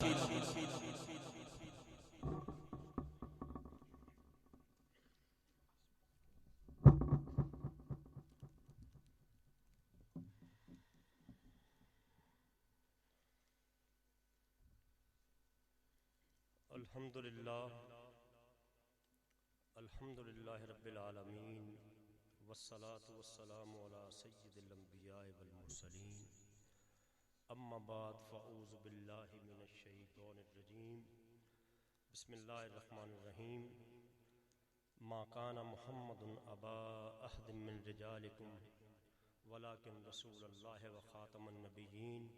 الحمدللہ رب العالمین والصلاة والسلام علی سید الانبیاء والمرسلین اما بعد فاعوذ باللہ من الشیطان الرجیم بسم اللہ الرحمن الرحیم ما کان محمد ابا احد من رجالکم ولکن رسول اللہ وخاتم النبیین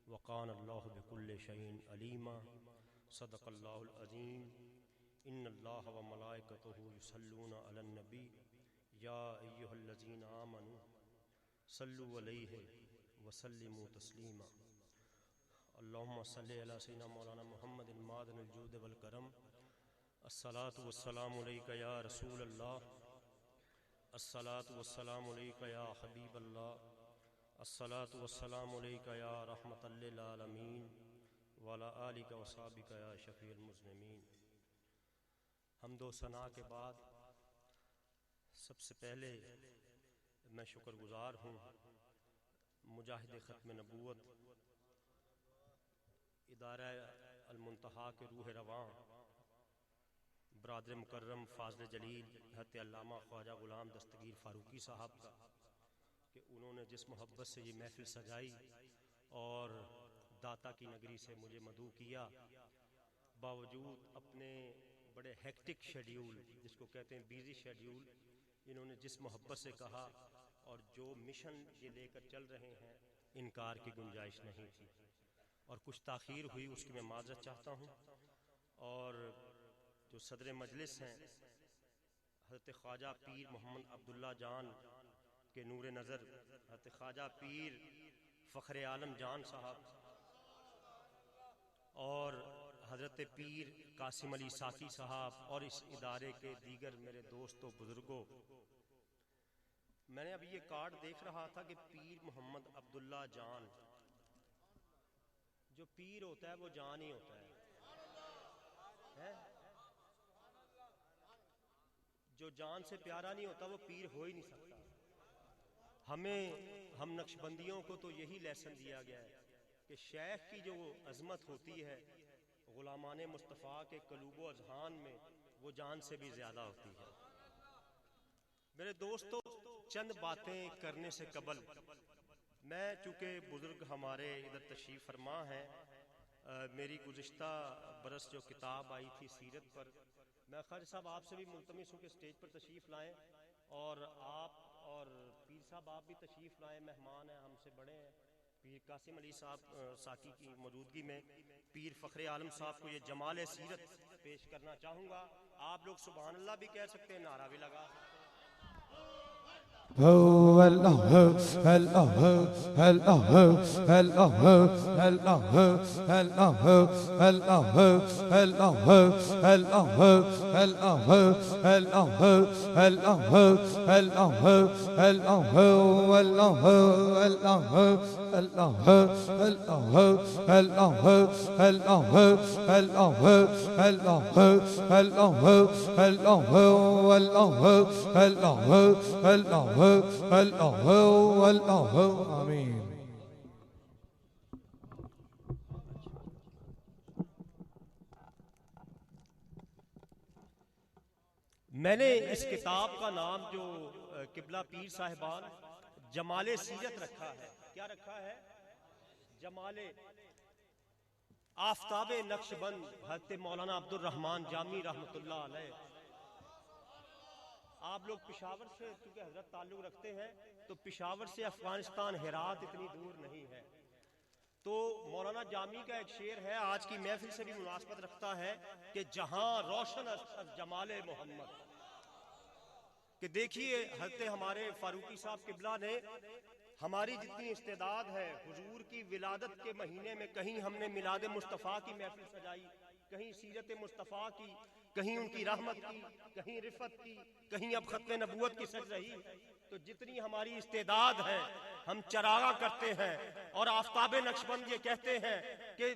وکان اللہ بکل شیء علیما صدق اللہ العظیم ان اللہ و ملائکتہ یصلون علی النبی یا ایھا الذین آمنوا صلوا علیہ وسلموا تسلیما اللہم صلی علی سیدنا مولانا محمد معدن الجود والکرم الصلاۃ والسلام علیک یا رسول اللہ الصلاۃ والسلام علیک یا حبیب اللہ الصلاۃ والسلام علیک یا رحمۃ للعالمین وعلی آلک وصحبک یا شفیع المذنبین۔ حمد و ثنا کے بعد سب سے پہلے میں شکر گزار ہوں مجاہد ختم نبوت ادارہ المنتہا کے روح رواں برادر مکرم فاضل جلیل حضرت علامہ خواجہ غلام دستگیر فاروقی صاحب کا کہ انہوں نے جس محبت سے یہ محفل سجائی اور داتا کی نگری سے مجھے مدعو کیا، باوجود اپنے بڑے ہیکٹک شیڈیول جس کو کہتے ہیں بیزی شیڈیول، انہوں نے جس محبت سے کہا اور جو مشن یہ لے کر چل رہے ہیں انکار کی گنجائش نہیں تھی، اور کچھ تاخیر ہوئی اس کی میں معذرت چاہتا ہوں۔ اور جو صدر مجلس ہیں حضرت خواجہ پیر محمد عبداللہ جان کے نور نظر، حضرت خواجہ پیر فخر عالم جان صاحب اور حضرت پیر قاسم علی ساکی صاحب اور اس ادارے کے دیگر میرے دوستوں بزرگوں، میں نے ابھی یہ کارڈ دیکھ رہا تھا کہ پیر محمد عبداللہ جان، جو پیر ہوتا ہے وہ جان ہی ہوتا ہے، جو جان سے پیارا نہیں ہوتا وہ پیر ہو ہی نہیں سکتا۔ ہم نقشبندیوں کو تو یہی لیسن دیا گیا ہے کہ شیخ کی جو عظمت ہوتی ہے غلامان مصطفیٰ کے قلوب و اذہان میں وہ جان سے بھی زیادہ ہوتی ہے۔ میرے دوستو، چند باتیں کرنے سے قبل میں، چونکہ بزرگ ہمارے ادھر تشریف فرما ہیں، میری گزشتہ برس جو کتاب آئی تھی سیرت پر، میں خواجہ صاحب آپ سے بھی ملتمس ہوں کہ اسٹیج پر تشریف لائیں، اور آپ اور پیر صاحب آپ بھی تشریف لائیں، مہمان ہیں، ہم سے بڑے ہیں۔ پیر قاسم علی صاحب ساکی کی موجودگی میں پیر فخر عالم صاحب کو یہ جمال سیرت پیش کرنا چاہوں گا۔ آپ لوگ سبحان اللہ بھی کہہ سکتے ہیں، نعرہ بھی لگا سکتے ہیں۔ آمین۔ میں نے اس کتاب کا نام جو قبلہ پیر صاحبان جمال سیرت رکھا ہے، کیا رکھا ہے؟ جمال آفتاب نقشبند حضرت مولانا عبد الرحمن جامی رحمۃ اللہ علیہ۔ آپ لوگ پشاور سے چونکہ حضرت تعلق رکھتے ہیں تو پشاور سے افغانستان ہرات اتنی دور نہیں ہے، تو مولانا جامی کا ایک شعر ہے، آج کی محفل سے بھی مناسبت رکھتا ہے کہ جہاں روشن از جمال محمد، کہ دیکھیے حضرت ہمارے فاروقی صاحب قبلہ نے ہماری جتنی استعداد ہے حضور کی ولادت کے مہینے میں کہیں ہم نے میلاد مصطفیٰ کی محفل سجائی، کہیں سیرت مصطفیٰ کی، کہیں ان کی رحمت کی، کہیں رفت کی، کہیں اب ختم نبوت کی سج رہی، تو جتنی ہماری استعداد ہے ہم چراغاں کرتے ہیں، اور آفتاب نقشبند یہ کہتے ہیں کہ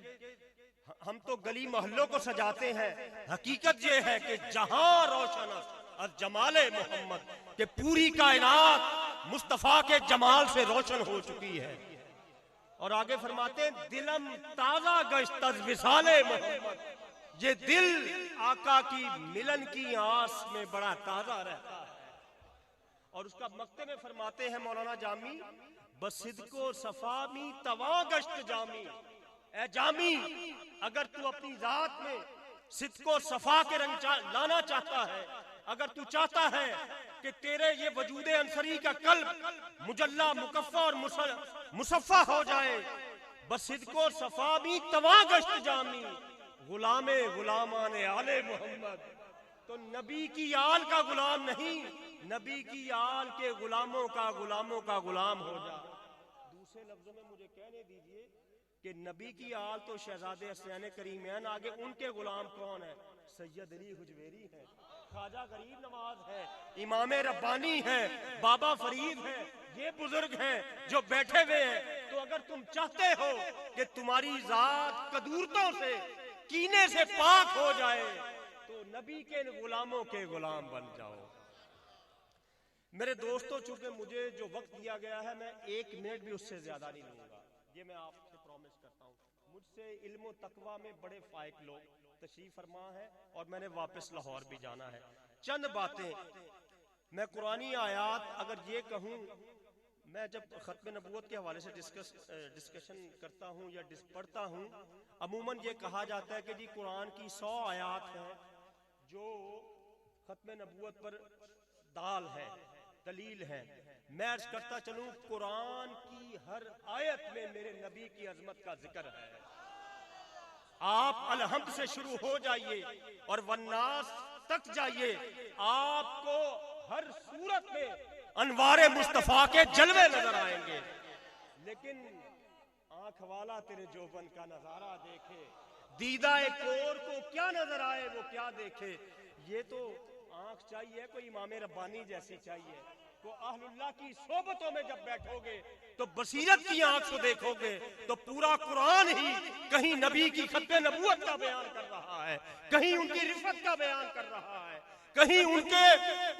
ہم تو گلی محلوں کو سجاتے ہیں، حقیقت یہ ہے کہ جہاں روشن از جمال محمد، کہ پوری کائنات مصطفیٰ کے جمال سے روشن ہو چکی ہے۔ اور آگے فرماتے ہیں دلم تازہ گشت از وصال محمد، یہ دل آقا کی ملن کی آس میں بڑا تازہ رہتا ہے۔ اور اس کا مقطع میں فرماتے ہیں مولانا جامی، بصدق و صفا می تواں گشت جامی، اے جامی اگر تو اپنی ذات میں صدق و صفا کے رنگ لانا چاہتا ہے، اگر تو چاہتا ہے کہ تیرے یہ وجود انصری کا قلب مجلہ مکفہ اور مصفہ ہو جائے، بصدق و صفا می تواں گشت جامی، غلام غلامان آل محمد، تو نبی کی آل کا غلام نہیں، نبی کی آل کے غلاموں کا غلام ہو جا۔ دوسرے لفظوں میں مجھے کہنے دیجئے کہ نبی کی آل تو شہزادے حسین کریمین، آگے ان کے غلام کون ہیں؟ سید علی حجویری ہیں، خواجہ غریب نواز ہے، امام ربانی ہے، بابا فرید ہے، یہ بزرگ ہیں جو بیٹھے ہوئے ہیں۔ تو اگر تم چاہتے ہو کہ تمہاری ذات قدورتوں سے کینے سے پاک ہو جائے تو نبی کے غلاموں کے غلام بن جاؤ۔ میرے دوستو، چونکہ مجھے جو وقت دیا گیا ہے میں 1 منٹ بھی اس سے زیادہ نہیں لوں گا، یہ میں آپ سے پرومس کرتا ہوں۔ مجھ سے علم و تقوی میں بڑے فائق لوگ تشریف فرما ہے اور میں نے واپس لاہور بھی جانا ہے۔ چند باتیں میں قرآنی آیات اگر یہ کہوں، میں جب ختم نبوت کے حوالے سے ڈسکشن کرتا ہوں یا پڑھتا ہوں، عموماً یہ کہا جاتا ہے کہ جی قرآن کی 100 آیات ہیں جو ختم نبوت پر دال ہے، دلیل ہے۔ میں عرض کرتا چلوں قرآن کی ہر آیت میں میرے نبی کی عظمت کا ذکر ہے۔ آپ الحمد سے شروع ہو جائیے اور والناس تک جائیے، آپ کو ہر صورت میں انوار مصطفیٰ کے جلوے نظر آئیں گے، لیکن آنکھ والا تیرے جوبن کا نظارہ دیکھے، دیدہ کور کو کیا نظر آئے وہ کیا دیکھے۔ یہ تو آنکھ چاہیے کوئی امام ربانی جیسی چاہیے، تو اہل اللہ کی صحبتوں میں جب بیٹھو گے تو بصیرت کی آنکھ سے دیکھو گے تو پورا قرآن ہی کہیں نبی کی ختم نبوت کا بیان کر رہا ہے، کہیں ان کی رفعت کا بیان کر رہا ہے، کہیں ان کے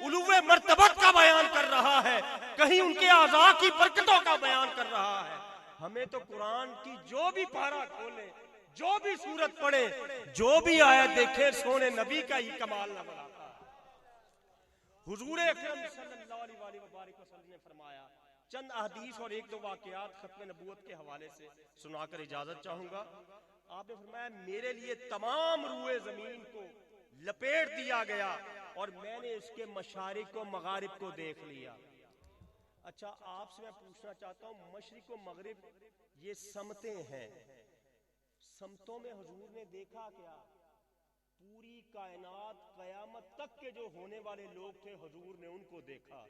علو مرتبت کا بیان کر رہا ہے، کہیں ان کے اعضاء کی برکتوں کا بیان کر رہا ہے۔ ہمیں تو قرآن کی جو بھی پارہ کھولے، جو بھی سورت پڑھے، جو بھی آیت دیکھے، سونے نبی کا ہی کمال نظر آتا ہے۔ حضور اکرم صلی اللہ علیہ وآلہ وسلم نے فرمایا، چند احادیث اور 1-2 واقعات ختم نبوت کے حوالے سے سنا کر اجازت چاہوں گا۔ آپ نے فرمایا میرے لیے تمام روئے زمین کو لپیٹ دیا گیا اور میں نے اس کے مشارق و مغارب کو دیکھ لیا۔ اچھا آپ سے میں پوچھنا چاہتا ہوں، مشرق و مغرب یہ سمتیں ہیں، سمتوں میں حضور نے دیکھا کیا؟ پوری کائنات قیامت تک کے جو ہونے والے لوگ تھے حضور نے ان کو دیکھا۔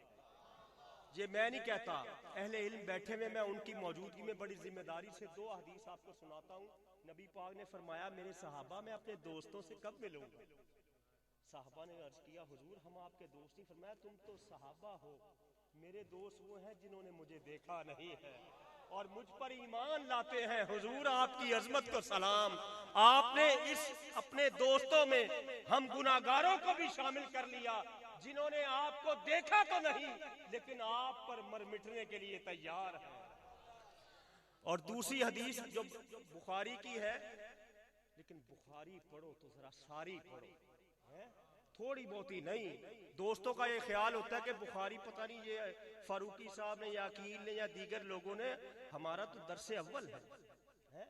یہ میں نہیں کہتا، اہل علم بیٹھے ہوئے، میں ان کی موجودگی میں بڑی ذمہ داری سے 2 حدیث آپ کو سناتا ہوں۔ نبی پاک نے فرمایا میرے صحابہ میں اپنے دوستوں سے کب ملوں گا؟ صحابہ نے عرض کیا حضور ہم آپ کے دوست نہیں، فرمایا تم تو صحابہ ہو، میرے دوست وہ ہیں جنہوں نے مجھے دیکھا نہیں ہے اور مجھ پر ایمان لاتے ہیں۔ حضور آپ کی عظمت کو سلام، آپ نے اس اپنے دوستوں میں ہم گناہگاروں کو بھی شامل کر لیا جنہوں نے آپ کو دیکھا تو نہیں لیکن آپ پر مر مٹنے کے لیے تیار ہیں۔ اور دوسری حدیث جو بخاری کی ہے، لیکن بخاری پڑھو تو ذرا ساری پڑھو، تھوڑی بہتی نہیں۔ دوستوں کا یہ خیال ہوتا ہے کہ بخاری پتہ نہیں یہ فاروقی صاحب نے یا عقیل نے یا دیگر لوگوں نے، ہمارا تو درس اول ہے۔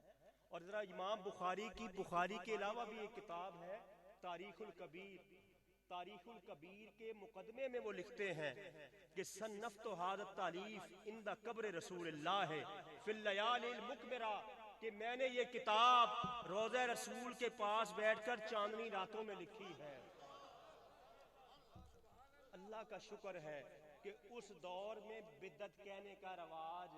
اور ذرا امام بخاری کی، بخاری کے علاوہ بھی ایک کتاب ہے تاریخ الکبیر، تاریخ الکبیر کے مقدمے میں وہ لکھتے ہیں کہ صنفت ھذا التالیف عند قبر رسول اللہ فی اللیالی المکبرہ، کہ میں نے یہ کتاب روضہ رسول کے پاس بیٹھ کر چاندنی راتوں میں لکھی ہے۔ اللہ کا شکر ہے کہ اس دور میں بدعت کہنے کا رواج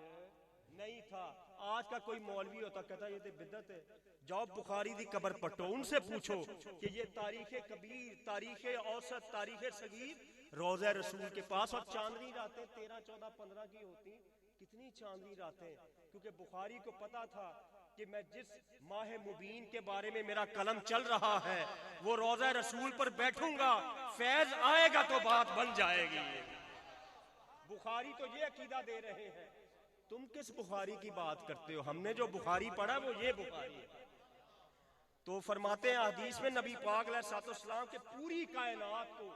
نہیں تھا۔ آج کا کوئی مولوی ہوتا کہتا یہ تو بدعت ہے، جاؤ بخاری دی قبر پٹو، ان سے پوچھو کہ یہ تاریخ کبیر، تاریخ اوسط، تاریخ صغیر روضہ رسول کے پاس، اور چاندنی راتیں 13، 14، 15 کی ہوتی، کتنی چاندنی راتیں، کیونکہ بخاری کو پتا تھا کہ میں جس ماہ مبین کے بارے میں میرا قلم چل رہا ہے وہ روضہ رسول پر بیٹھوں گا، فیض آئے گا تو بات بن جائے گی۔ بخاری تو یہ عقیدہ دے رہے ہیں، تم کس بخاری کی بات کرتے ہو؟ ہم نے جو بخاری پڑھا وہ یہ بخاری ہے۔ تو فرماتے ہیں حدیث میں نبی پاک علیہ السلام کے پوری کائنات کو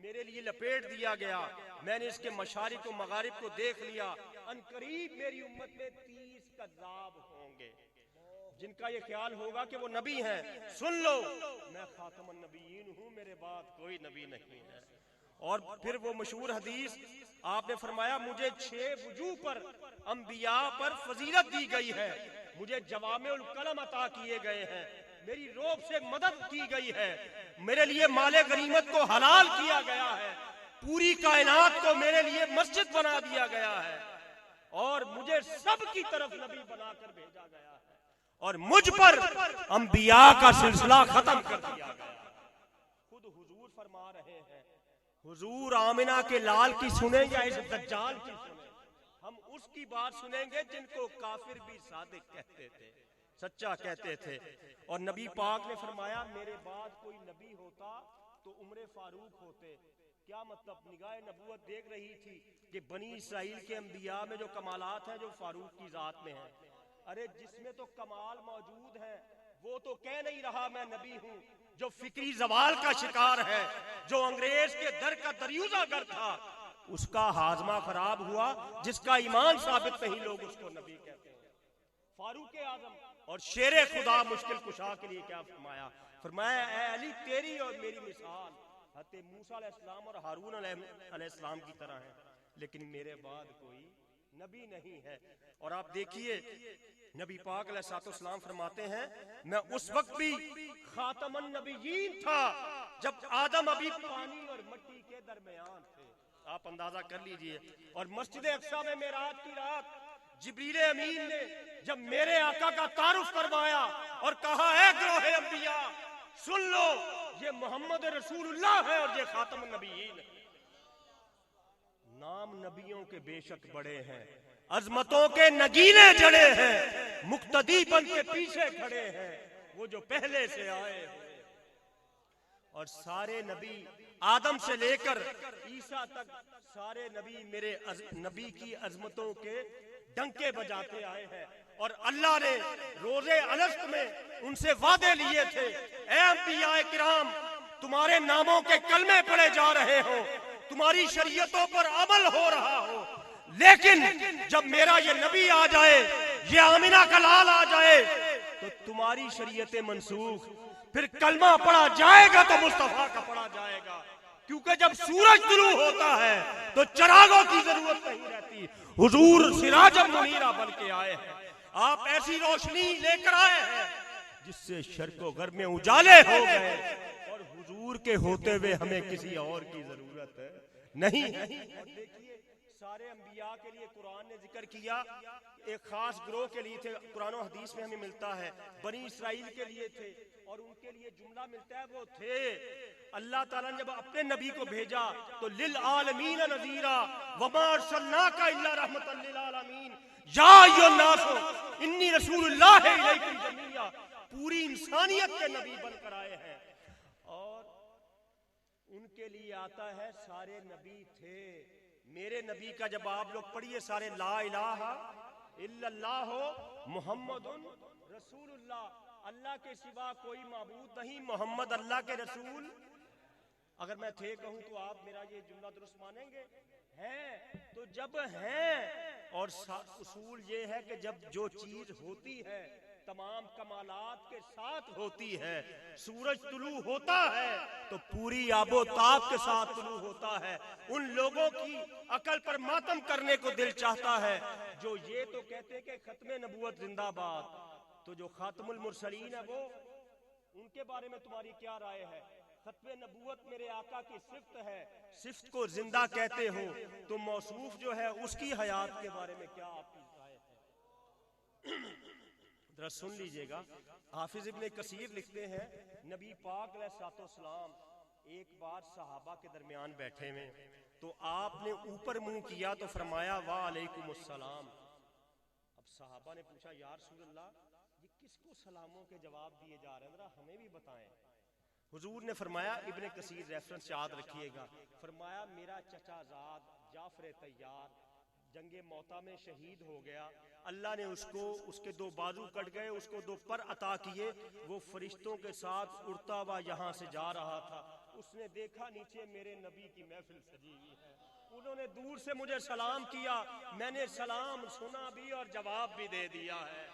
میرے لیے لپیٹ دیا گیا، میں نے اس کے مشارق و مغارب کو دیکھ لیا، ان قریب میری امت میں 30 کذاب ہوں گے جن کا یہ خیال ہوگا کہ وہ نبی ہیں۔ سن لو میں خاتم النبیین ہوں، میرے بعد کوئی نبی نہیں ہے۔ اور پھر وہ مشہور حدیث آپ نے فرمایا مجھے 6 وجوہ پر انبیاء پر فضیلت دی گئی ہے، مجھے جوامع الکلم عطا کیے گئے ہیں، میری روب سے مدد کی گئی ہے، میرے لیے مال غنیمت کو حلال کیا گیا ہے، پوری کائنات کو میرے لیے مسجد بنا دیا گیا ہے، اور مجھے سب کی طرف نبی بنا کر بھیجا گیا ہے، اور مجھ پر انبیاء کا سلسلہ ختم کر دیا گیا۔ خود حضور فرما رہے ہیں، حضور آمنہ کے لال کی سنیں یا اس دجال کی سنیں؟ ہم اس کی بات سنیں گے جن کو کافر بھی صادق کہتے تھے، سچا کہتے تھے۔ اور نبی پاک نے فرمایا میرے بعد کوئی نبی ہوتا تو عمر فاروق ہوتے۔ کیا مطلب؟ نگاہ نبوت دیکھ رہی تھی کہ بنی اسرائیل کے انبیاء میں جو کمالات ہیں جو فاروق کی ذات میں ہیں۔ ارے جس میں تو کمال موجود ہے وہ تو کہہ نہیں رہا میں نبی ہوں، جو فکری زوال کا شکار ہے، جو انگریز کے در کا دریوزہ گر تھا، اس کا ہاضمہ خراب ہوا، جس کا ایمان ثابت نہیں لوگ اس کو نبی کہتے ہیں۔ فاروق اعظم اور شیر خدا مشکل کشا کے لیے کیا فرمایا؟ فرمایا اے علی تیری اور میری مثال حضرت موسیٰ علیہ السلام اور ہارون علیہ السلام کی طرح ہے، لیکن میرے بعد کوئی نبی نہیں ہے۔ اور آپ دیکھیے نبی پاک علیہ السلام فرماتے ہیں میں اس وقت بھی خاتم النبیین تھا جب آدم ابھی پانی اور مٹی کے درمیان تھے۔ آپ اندازہ کر لیجئے۔ اور مسجد اقصیٰ میں معراج کی رات جبریل امین نے جب میرے آقا کا تعارف کروایا اور کہا اے گروہ انبیاء سن لو، یہ محمد رسول اللہ ہے اور یہ خاتم النبیین ہے۔ نام نبیوں کے بے شک بڑے ہیں، عظمتوں کے نگینے جڑے ہیں، مقتدی بن کے پیچھے کھڑے ہیں وہ جو پہلے سے آئے ہیں۔ اور سارے نبی آدم سے لے کر عیسیٰ تک سارے نبی میرے نبی کی عظمتوں کے ڈنکے بجاتے آئے ہیں۔ اور اللہ نے روزے الست میں ان سے وعدے لیے تھے اے انبیاء کرام تمہارے ناموں کے کلمے پڑھے جا رہے ہوں، تمہاری شریعتوں پر عمل ہو رہا ہو، لیکن جب میرا یہ نبی آ جائے، یہ آمنہ کا لال آ جائے تو تمہاری شریعتیں منسوخ، پھر کلمہ پڑھا جائے گا تو مصطفیٰ کا پڑھا جائے گا، کیونکہ جب سورج طلوع ہوتا ہے تو چراغوں کی ضرورت نہیں رہتی۔ حضور سراج منیرہ بن کے آئے ہیں، آپ ایسی روشنی لے کر آئے ہیں جس سے شرق و غرب میں اجالے ہو گئے، اور حضور کے ہوتے ہوئے ہمیں کسی اور کی ضرورت نہیں ہے۔ اور دیکھیے سارے انبیاء کے لیے قرآن نے ذکر کیا، ایک خاص گروہ کے لیے تھے، قرآن و حدیث میں ہمیں ملتا ہے بنی اسرائیل کے لیے تھے، اور ان کے لیے جملہ ملتا ہے وہ تھے اللہ تعالیٰ نے جب اپنے نبی کو بھیجا تو للعالمین نذیرا وما ارسلناک الا رحمۃ للعالمین یا ایھا الناس انی رسول اللہ الیکم جمیعا، پوری انسانیت کے نبی بن کر آئے ہیں۔ اور ان کے لیے آتا ہے سارے نبی تھے، میرے نبی کا جب آپ لوگ پڑھیے سارے لا الہ الا اللہ محمد رسول اللہ، اللہ کے سوا کوئی معبود نہیں، محمد اللہ کے رسول۔ اگر میں تھے کہوں تو آپ میرا یہ جملہ درست مانیں گے؟ ہیں تو جب ہیں، اور اصول یہ ہے کہ جب جو چیز ہوتی ہے تمام کمالات کے ساتھ ہوتی ہے، سورج طلوع ہوتا ہے تو پوری آب و تاب کے ساتھ طلوع ہوتا ہے۔ ان لوگوں کی عقل پر ماتم کرنے کو دل چاہتا ہے جو یہ تو کہتے کہ ختم نبوت زندہ باد، تو جو خاتم المرسلین ہے وہ ان کے بارے میں تمہاری کیا رائے ہے؟ ختم نبوت میرے آقا کی صفت ہے، صفت کو زندہ کہتے ہو تو موصوف جو ہے اس کی حیات کے بارے میں کیا آپ کی رائے ہے؟ ذرا سن لیجئے گا، حافظ ابن کثیر لکھتے ہیں نبی پاک علیہ السلام ایک بار صحابہ کے درمیان بیٹھے ہوئے تو آپ نے اوپر منہ کیا تو فرمایا وعلیکم السلام۔ اب صحابہ نے پوچھا یا رسول اللہ یہ کس کو سلاموں کے جواب دیے جا رہے ہیں؟ ذرا ہمیں بھی بتائیں۔ حضور نے فرمایا، ابن کثیر ریفرنس یاد رکھیے گا، فرمایا میرا چچا زاد جعفر طیار جنگ موتا میں شہید ہو گیا، اللہ نے اس کو، اس کے 2 بازو کٹ گئے، اس کو 2 پر عطا کیے، وہ فرشتوں کے ساتھ اڑتا ہوا یہاں سے جا رہا تھا، اس نے دیکھا نیچے میرے نبی کی محفل سجی ہوئی ہے، انہوں نے دور سے مجھے سلام کیا، میں نے سلام سنا بھی اور جواب بھی دے دیا ہے۔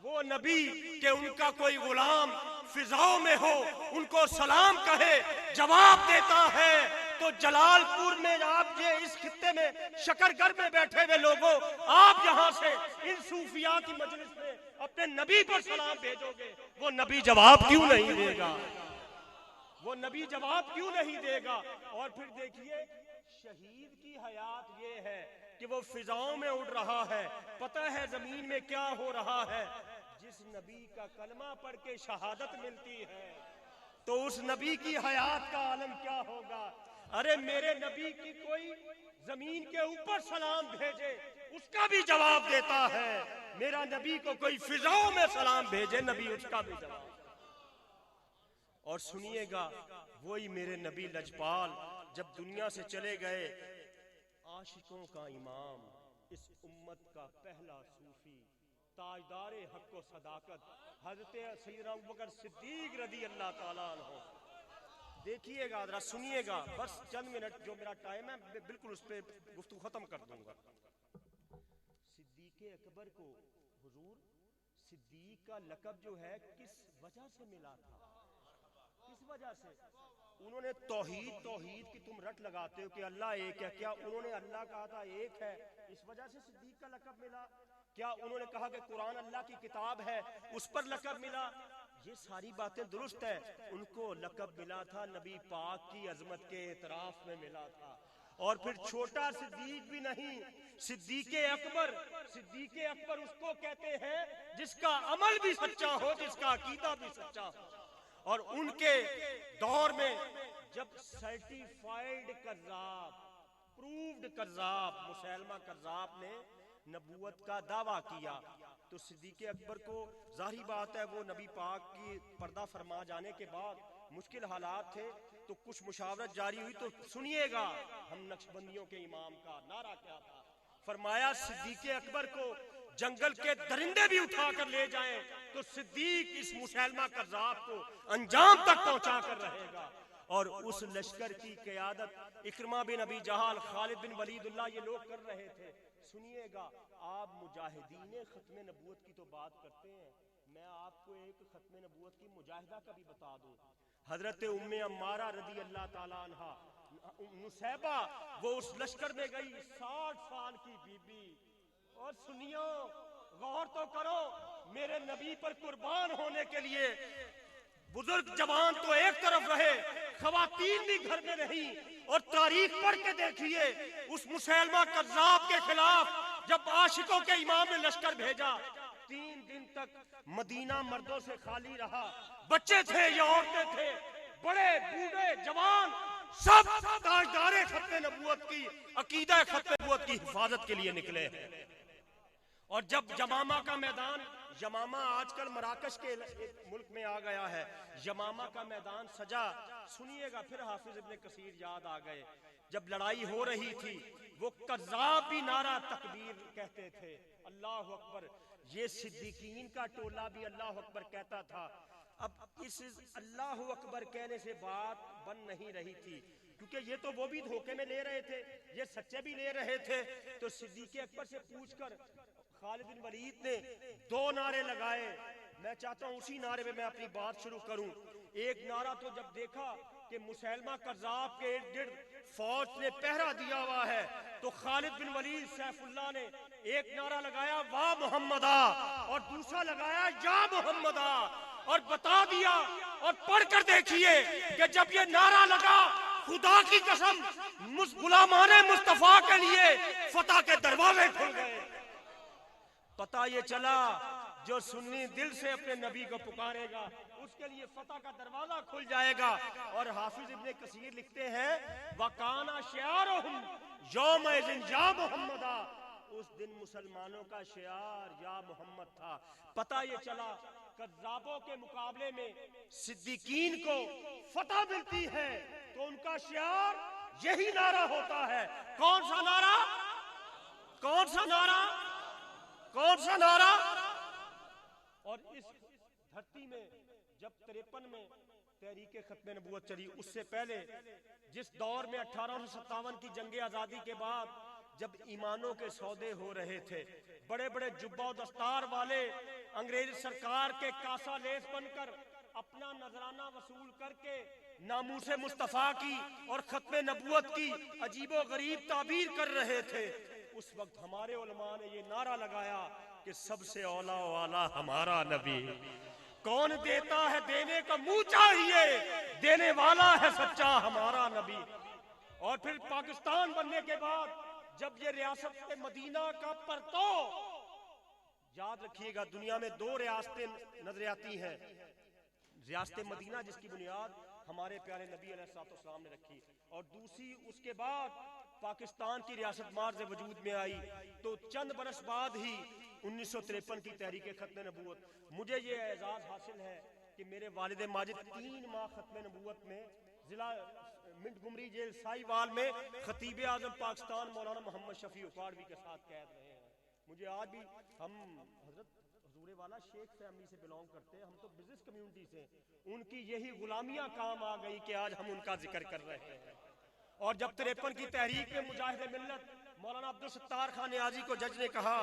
وہ نبی کہ ان کا کوئی غلام فضاؤں میں ہو، ان کو سلام کہے، جواب دیتا ہے، تو جلال پور میں آپ یہ اس خطے میں شکرگڑھ میں بیٹھے ہوئے لوگوں، آپ یہاں سے ان صوفیاء کی مجلس میں اپنے نبی پر سلام بھیجو گے، وہ نبی جواب کیوں نہیں دے گا؟ وہ نبی جواب کیوں نہیں دے گا؟ اور پھر دیکھیے شہید کی حیات یہ ہے کہ وہ فضاؤں میں اڑ رہا ہے، پتہ ہے زمین میں کیا ہو رہا ہے، جس نبی کا کلمہ پڑھ کے شہادت ملتی ہے تو اس نبی کی حیات کا عالم کیا ہوگا؟ ارے میرے نبی کی کوئی زمین کے اوپر سلام بھیجے اس کا بھی جواب دیتا ہے، میرا نبی کو کوئی فضاؤں میں سلام بھیجے نبی اس کا بھی جواب۔ اور سنیے گا وہی میرے نبی لجپال جب دنیا سے چلے گئے، عاشقوں کا امام، اس امت کا پہلا صوفی، تاجدار حق و صداقت، حضرت سیدنا ابوبکر صدیق رضی اللہ تعالیٰ عنہ، دیکھیے گا ذرا سنیے گا، بس چند منٹ جو میرا ٹائم ہے بالکل اس پہ گفتگو ختم کر دوں گا۔ صدیق اکبر کو حضور صدیق کا لقب جو ہے کس وجہ سے ملا تھا؟ کس وجہ سے؟ انہوں نے توحید کی تم رٹ لگاتے ہو کہ اللہ ایک ہے، کیا انہوں نے اللہ کہا تھا ایک ہے اس وجہ سے صدیق کا لقب ملا؟ کیا انہوں نے کہا کہ قرآن اللہ کی کتاب ہے اس پر لقب ملا؟ یہ ساری باتیں درست ہے، ان کو لقب ملا تھا نبی پاک کی عظمت کے اعتراف میں ملا تھا۔ اور پھر چھوٹا صدیق بھی نہیں، صدیق اکبر، صدیق اکبر اس کو کہتے ہیں جس کا عمل بھی سچا ہو، جس کا عقیدہ بھی سچا ہو۔ اور ان کے دور میں جب سرٹیفائیڈ کذاب، پروفڈ کذاب مسیلمہ کذاب نے نبوت کا دعویٰ کیا تو صدیق اکبر کو ظاہری بات ہے وہ نبی پاک کی پردہ فرما جانے کے بعد مشکل حالات تھے تو کچھ مشاورت جاری ہوئی، تو سنیے گا ہم نقشبندیوں کے امام کا نعرہ کیا تھا۔ فرمایا صدیق اکبر کو جنگل کے درندے بھی اٹھا کر لے جائیں تو صدیق اس مسیلمہ کذاب کو انجام تک پہنچا کر رہے گا۔ اور اس لشکر کی قیادت اکرمہ بن ابی جہل، خالد بن ولید اللہ، یہ لوگ کر رہے تھے۔ سنیے گا آپ مجاہدین ختم نبوت کی تو بات کرتے ہیں، میں آپ کو ایک ختم نبوت کی مجاہدہ کا بھی بتا دوں۔ حضرت ام عمارہ رضی اللہ تعالیٰ عنہ نصیبہ، وہ اس لشکر میں گئی، 60 سال کی بی بی، اور سنیو غور تو کرو، میرے نبی پر قربان ہونے کے لیے بزرگ جوان تو ایک طرف رہے، خواتین بھی گھر میں نہیں۔ اور تاریخ پڑھ کے دیکھیے اس مسیلمہ کذاب کے خلاف جب عاشقوں کے امام نے لشکر بھیجا، 3 دن تک مدینہ مردوں سے خالی رہا، بچے تھے یا عورتیں تھے، بڑے بوڑھے جوان، سب تاجدار ختم نبوت کی، عقیدہ ختم نبوت کی حفاظت کے لیے نکلے ہیں۔ اور جب یمامہ کا میدان، یمامہ آج کل مراکش کے ملک میں آ گیا ہے، یمامہ کا میدان سجا، سنیے گا پھر حافظ ابن کثیر یاد آ گئے، جب لڑائی ہو رہی تھی وہ کذاب بھی نعرہ تکبیر کہتے تھے، اللہ اکبر، یہ صدیقین کا ٹولہ بھی اللہ اکبر کہتا تھا۔ اب اس اللہ اکبر کہنے سے بات بن نہیں رہی تھی، کیونکہ یہ تو وہ بھی دھوکے میں لے رہے تھے، یہ سچے بھی لے رہے تھے، تو صدیق اکبر سے پوچھ کر خالد بن ولید نے 2 نعرے لگائے۔ میں چاہتا ہوں اسی نعرے میں میں اپنی بات شروع کروں۔ ایک نعرہ تو جب دیکھا کہ مسیلمہ کذاب کے ارد گرد فوج نے پہرا دیا ہوا ہے تو خالد بن ولید سیف اللہ نے ایک نعرہ لگایا واہ محمدہ، اور دوسرا لگایا یا محمدہ، اور بتا دیا، اور پڑھ کر دیکھیے کہ جب یہ نعرہ لگا خدا کی قسم غلامان مصطفیٰ کے لیے فتح کے دروازے کھل گئے۔ پتہ یہ چلا جو سنی دل سے اپنے نبی کو پکارے گا اس کے لیے فتح کا دروازہ کھل جائے گا۔ اور حافظ ابن کثیر لکھتے ہیں وَقَانَ شِعَارُهُمْ يَوْمَئِذٍ يَا مُحَمَّدَ، اس دن مسلمانوں کا شعار یا محمد تھا۔ پتہ یہ چلا کذابوں کے مقابلے میں صدیقین کو فتح ملتی ہے تو ان کا شعار یہی نعرہ ہوتا ہے. کون سا نعرہ؟ کون سا نعرہ؟ کون سا نعرہ؟ اور اس دھرتی میں جب 53 میں تحریک ختم نبوت چلی، اس سے پہلے جس دور میں 1857 کی جنگ آزادی کے بعد جب ایمانوں کے سودے ہو رہے تھے، بڑے بڑے جبہ و دستار والے انگریز سرکار کے کاسا لیس بن کر اپنا نذرانہ وصول کر کے ناموس مصطفیٰ کی اور ختم نبوت کی عجیب و غریب تعبیر کر رہے تھے، اس وقت ہمارے علماء نے یہ نعرہ لگایا کہ سب سے اولا والا ہمارا نبی. کون دیتا ہے دینے کا منہ چاہیے، دینے والا ہے سچا ہمارا نبی. اور پھر پاکستان بننے کے بعد جب یہ ریاست مدینہ کا پرتو، یاد رکھیے گا دنیا میں 2 ریاستیں نظر آتی ہیں، ریاست مدینہ جس کی بنیاد ہمارے پیارے نبی علیہ السلام نے رکھی، اور دوسری اس کے بعد پاکستان کی ریاست مارز وجود میں آئی. تو چند برس بعد ہی 1953 کی تحریک ختم نبوت. مجھے یہ اعزاز حاصل ہے کہ میرے والد ماجد 3 ماہ ختم نبوت میں ضلع منٹگمری جیل سائی وال میں خطیب اعظم پاکستان مولانا محمد شفیع اکاڑوی کے ساتھ قید رہے ہیں. مجھے آج بھی، ہم حضرت حضور والا شیخ فیملی سے بلونگ کرتے ہیں، ہم تو بزنس کمیونٹی سے، ان کی یہی غلامیاں کام آ گئی کہ آج ہم ان کا ذکر کر رہے ہیں. اور جب 53 کی تحریک میں مجاہد ملت مولانا عبدالستار خان نیازی کو جج نے کہا،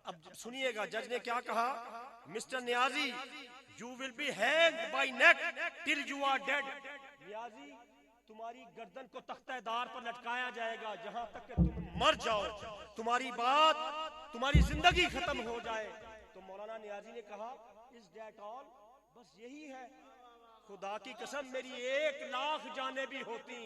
اب سنیے گا جج نے کیا کہا، mister Niazi you will be hanged by neck till you are dead. نیازی تمہاری گردن کو تختہ دار پر لٹکایا جائے گا جہاں تک کہ تم مر جاؤ، تمہاری بات، تمہاری زندگی ختم ہو جائے. تو مولانا نیازی نے کہا is that all؟ بس یہی ہے؟ خدا کی قسم میری 1,00,000 جانیں بھی ہوتی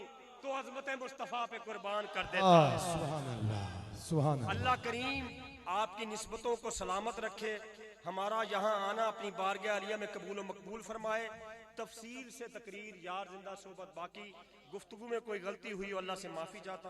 تو عظمت مصطفیٰ پہ قربان کر دیتا. سبحان اللہ، سبحان اللہ. اللہ کریم آپ کی نسبتوں کو سلامت رکھے، ہمارا یہاں آنا اپنی بارگاہ عالیہ میں قبول و مقبول فرمائے. تفصیل سے تقریر، یار زندہ صحبت باقی، گفتگو میں کوئی غلطی ہوئی اللہ سے معافی چاہتا